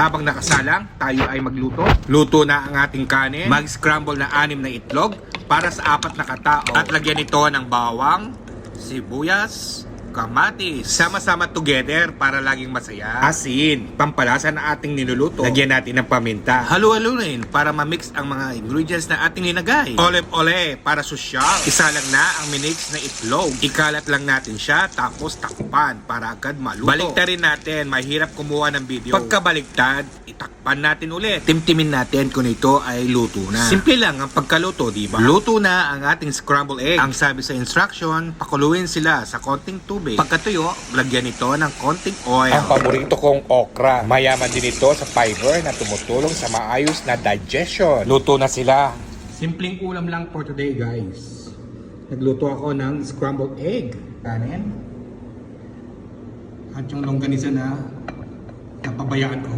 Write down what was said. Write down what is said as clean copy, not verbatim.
Habang nakasalang, tayo ay magluto. Luto na ang ating kanin. Mag-scramble na 6 na itlog para sa 4 na katao. At lagyan ito ng bawang, sibuyas, kamatis. Sama-sama together para laging masaya. Asin, pampalasa na ating niluluto. Lagyan natin ng paminta. Halu-haluin para ma-mix ang mga ingredients na ating linagay. Olive-ole para sosyal. Isalang na ang minix na itlog. Ikalat lang natin siya tapos takpan para agad maluto. Baliktarin natin, mahirap kumuha ng video. Pagkabaliktad, itakpan natin ulit. Timtimin natin kung ito ay luto na. Simple lang ang pagkaluto, di ba? Luto na ang ating scrambled egg. Ang sabi sa instruction, pakuluin sila sa konting tubig. Pagkatuyo, lagyan ito ng konting oil. Ang paborito kong okra. Mayaman din ito sa fiber na tumutulong sa maayos na digestion. Luto na sila. Simpleng ulam lang for today, guys. Nagluto ako ng scrambled egg. Kanin. At yung longganisa na napabayaan ko.